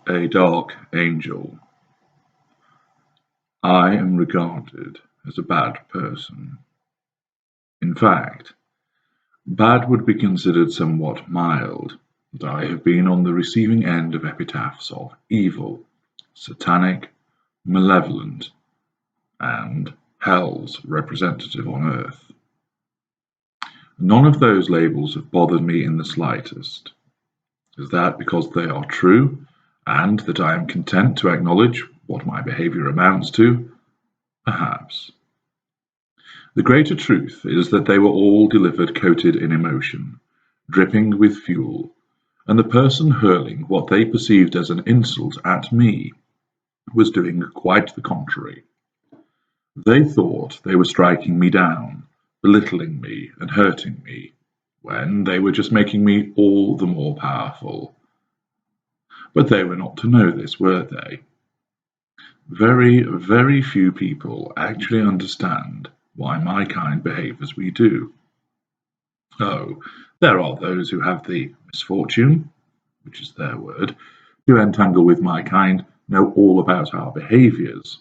A dark angel. I am regarded as a bad person. In fact, bad would be considered somewhat mild, and I have been on the receiving end of epitaphs of evil, satanic, malevolent, and hell's representative on earth. None of those labels have bothered me in the slightest. Is that because they are true, and that I am content to acknowledge what my behavior amounts to? Perhaps. The greater truth is that they were all delivered coated in emotion, dripping with fuel, and the person hurling what they perceived as an insult at me was doing quite the contrary. They thought they were striking me down, belittling me and hurting me, when they were just making me all the more powerful. But they were not to know this, were they? Very, very few people actually understand why my kind behave as we do. Oh, there are those who have the misfortune, which is their word, to entangle with my kind, know all about our behaviours.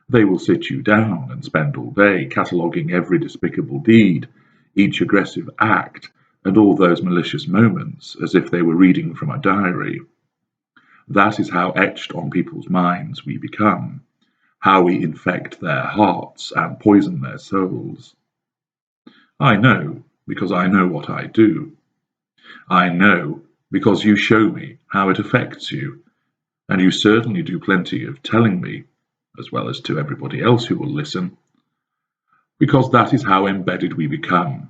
They will sit you down and spend all day cataloguing every despicable deed, each aggressive act, and all those malicious moments, as if they were reading from a diary. That is how etched on people's minds we become, how we infect their hearts and poison their souls. I know, because I know what I do. I know, because you show me how it affects you, and you certainly do plenty of telling me, as well as to everybody else who will listen, because that is how embedded we become.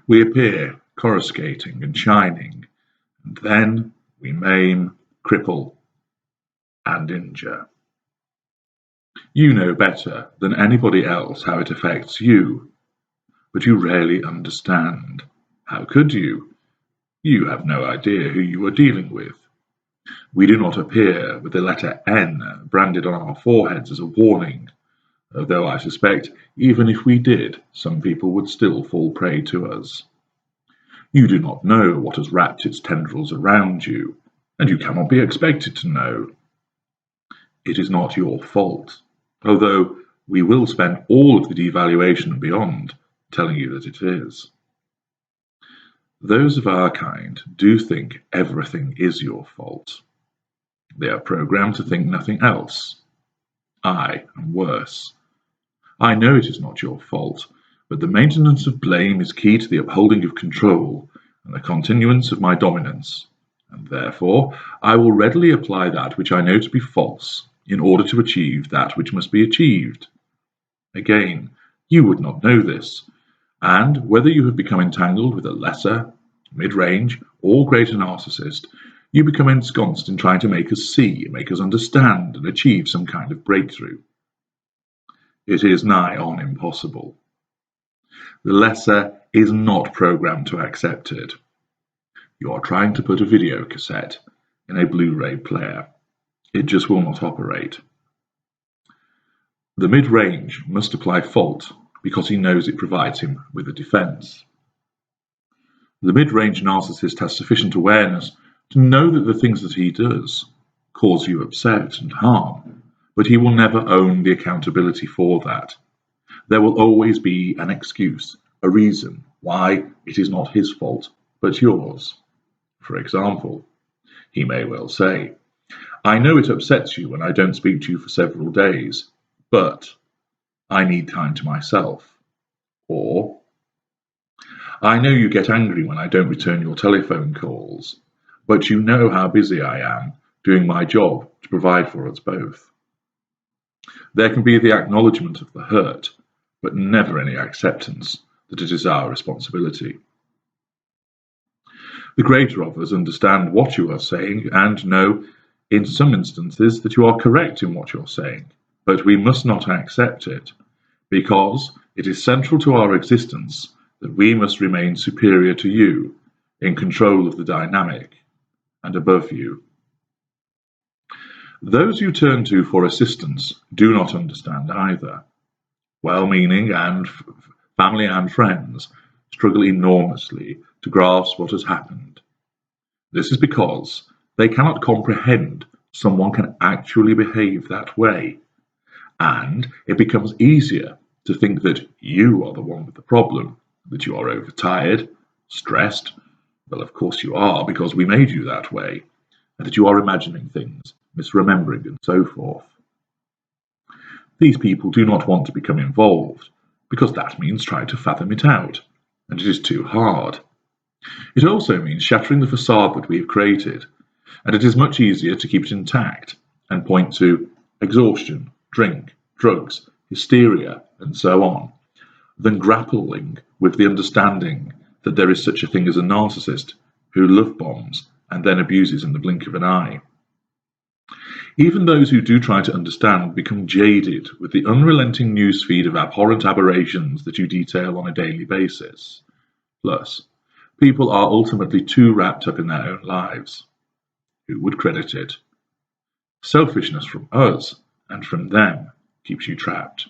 We appear coruscating and shining, and then we maim, cripple, and injure. You know better than anybody else how it affects you, but you rarely understand. How could you? You have no idea who you are dealing with. We do not appear with the letter N branded on our foreheads as a warning, though I suspect even if we did, some people would still fall prey to us. You do not know what has wrapped its tendrils around you, and you cannot be expected to know. It is not your fault, although we will spend all of the devaluation and beyond telling you that it is. Those of our kind do think everything is your fault. They are programmed to think nothing else. I am worse. I know it is not your fault, but the maintenance of blame is key to the upholding of control and the continuance of my dominance, and therefore I will readily apply that which I know to be false in order to achieve that which must be achieved. Again, you would not know this, and whether you have become entangled with a lesser, mid-range, or greater narcissist, you become ensconced in trying to make us see, make us understand, and achieve some kind of breakthrough. It is nigh on impossible. The lesser is not programmed to accept it. You are trying to put a video cassette in a Blu-ray player. It just will not operate. The mid-range must apply fault because he knows it provides him with a defense. The mid-range narcissist has sufficient awareness to know that the things that he does cause you upset and harm, but he will never own the accountability for that. There will always be an excuse, a reason why it is not his fault, but yours. For example, he may well say, I know it upsets you when I don't speak to you for several days, but I need time to myself. Or, I know you get angry when I don't return your telephone calls, but you know how busy I am doing my job to provide for us both. There can be the acknowledgement of the hurt, but never any acceptance that it is our responsibility. The greater of us understand what you are saying and know, in some instances, that you are correct in what you're saying, but we must not accept it, because it is central to our existence that we must remain superior to you, in control of the dynamic, and above you. Those you turn to for assistance do not understand either. Well-meaning and family and friends struggle enormously to grasp what has happened. This is because They cannot comprehend someone can actually behave that way, and it becomes easier to think that you are the one with the problem, that you are overtired, stressed. Well, of course you are, because we made you that way, and that you are imagining things, misremembering, and so forth. These people do not want to become involved, because that means trying to fathom it out, and it is too hard. It also means shattering the facade that we have created, and it is much easier to keep it intact and point to exhaustion, drink, drugs, hysteria, and so on, than grappling with the understanding that there is such a thing as a narcissist who love bombs and then abuses in the blink of an eye. Even those who do try to understand become jaded with the unrelenting newsfeed of abhorrent aberrations that you detail on a daily basis. Plus, people are ultimately too wrapped up in their own lives. Who would credit it? Selfishness from us and from them keeps you trapped.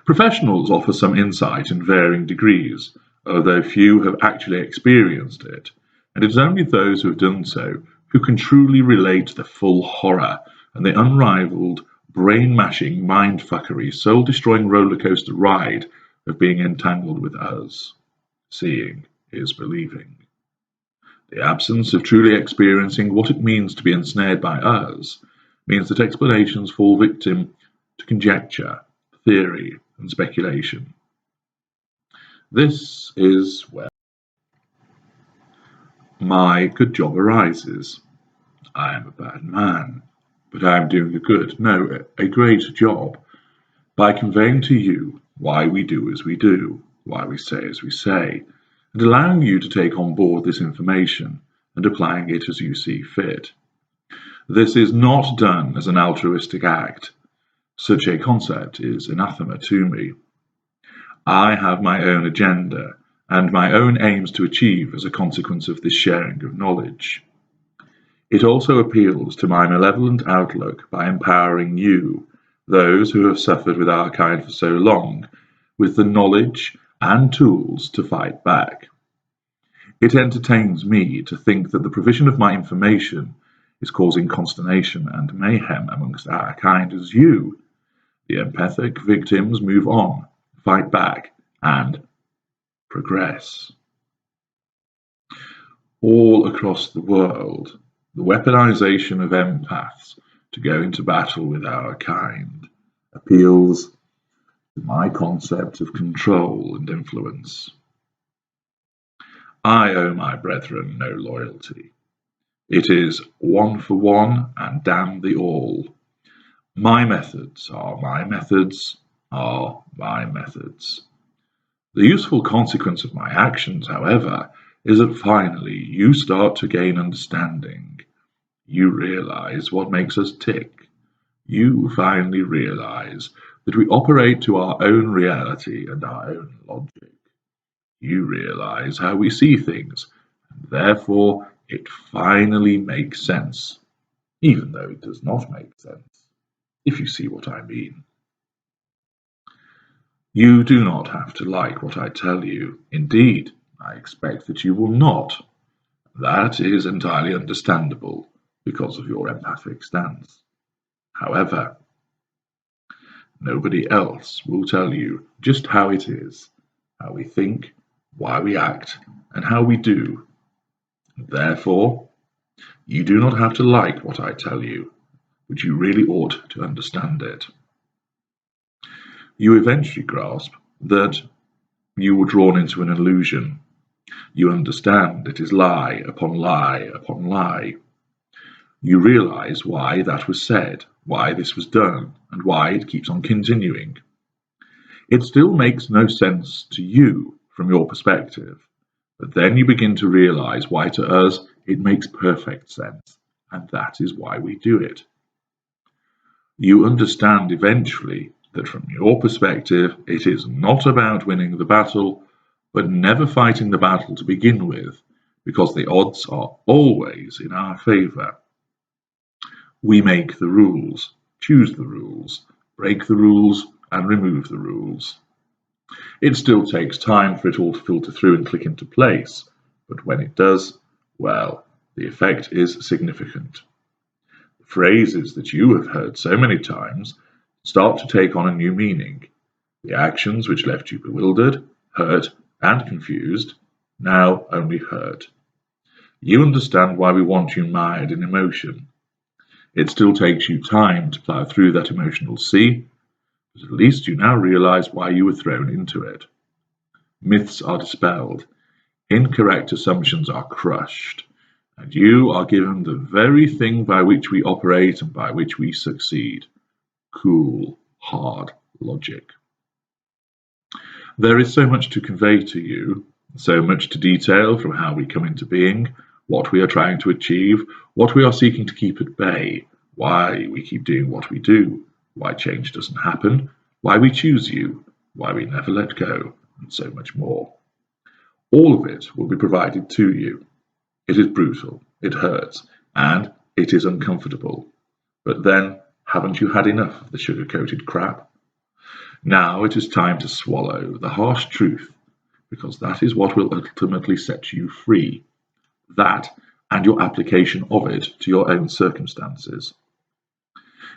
Professionals offer some insight in varying degrees, although few have actually experienced it, and it is only those who have done so who can truly relate the full horror and the unrivaled, brain-mashing, mind-fuckery, soul-destroying rollercoaster ride of being entangled with us. Seeing is believing. The absence of truly experiencing what it means to be ensnared by us means that explanations fall victim to conjecture, theory, and speculation. This is where my good job arises. I am a bad man, but I am doing a great job by conveying to you why we do as we do, why we say as we say, and allowing you to take on board this information and applying it as you see fit. This is not done as an altruistic act. Such a concept is anathema to me. I have my own agenda and my own aims to achieve as a consequence of this sharing of knowledge. It also appeals to my malevolent outlook by empowering you, those who have suffered with our kind for so long, with the knowledge and tools to fight back. It entertains me to think that the provision of my information is causing consternation and mayhem amongst our kind as you, the empathic victims, move on, fight back, and progress. All across the world, the weaponization of empaths to go into battle with our kind appeals to my concept of control and influence. I owe my brethren no loyalty. It is one for one and damn the all. My methods are my methods are my methods. The useful consequence of my actions, however, is that finally you start to gain understanding. You realize what makes us tick. You finally realize that we operate to our own reality and our own logic. You realize how we see things, and therefore it finally makes sense, even though it does not make sense, if you see what I mean. You do not have to like what I tell you. Indeed, I expect that you will not. That is entirely understandable because of your empathic stance. However, nobody else will tell you just how it is, how we think, why we act, and how we do. Therefore, you do not have to like what I tell you, but you really ought to understand it. You eventually grasp that you were drawn into an illusion. You understand it is lie upon lie upon lie. You realize why that was said, why this was done, and why it keeps on continuing. It still makes no sense to you from your perspective, but then you begin to realize why to us it makes perfect sense, and that is why we do it. You understand eventually that from your perspective it is not about winning the battle, but never fighting the battle to begin with, because the odds are always in our favor. We make the rules, choose the rules, break the rules, and remove the rules. It still takes time for it all to filter through and click into place, but when it does, well, The effect is significant. The phrases that you have heard so many times start to take on a new meaning. The actions which left you bewildered, hurt, and confused now only hurt. You understand why we want you mired in emotion. It still takes you time to plow through that emotional sea, but at least you now realize why you were thrown into it. Myths are dispelled, incorrect assumptions are crushed, and you are given the very thing by which we operate and by which we succeed: cool, hard logic. There is so much to convey to you, so much to detail, from how we come into being, what we are trying to achieve, what we are seeking to keep at bay, why we keep doing what we do, why change doesn't happen, why we choose you, why we never let go, and so much more. All of it will be provided to you. It is brutal, it hurts, and it is uncomfortable. But then, haven't you had enough of the sugar-coated crap? Now it is time to swallow the harsh truth, because that is what will ultimately set you free. That, and your application of it to your own circumstances.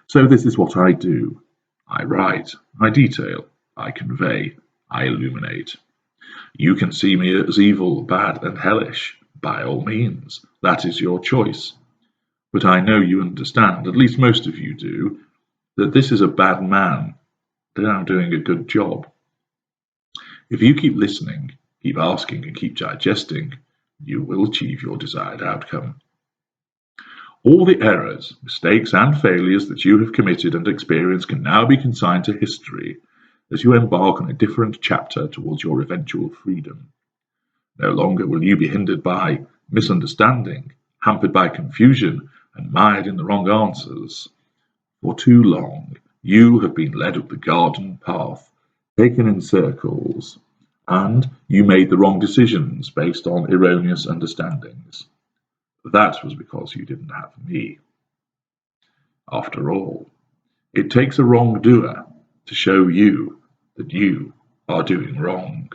So this is what I do. I write, I detail, I convey, I illuminate. You can see me as evil, bad, and hellish. By all means, that is your choice. But I know you understand, at least most of you do, that this is a bad man, that I'm doing a good job. If you keep listening, keep asking, and keep digesting, you will achieve your desired outcome. All the errors, mistakes, and failures that you have committed and experienced can now be consigned to history as you embark on a different chapter towards your eventual freedom. No longer will you be hindered by misunderstanding, hampered by confusion, and mired in the wrong answers. For too long, you have been led up the garden path, taken in circles, and you made the wrong decisions based on erroneous understandings. That was because you didn't have me. After all, it takes a wrongdoer to show you that you are doing wrong.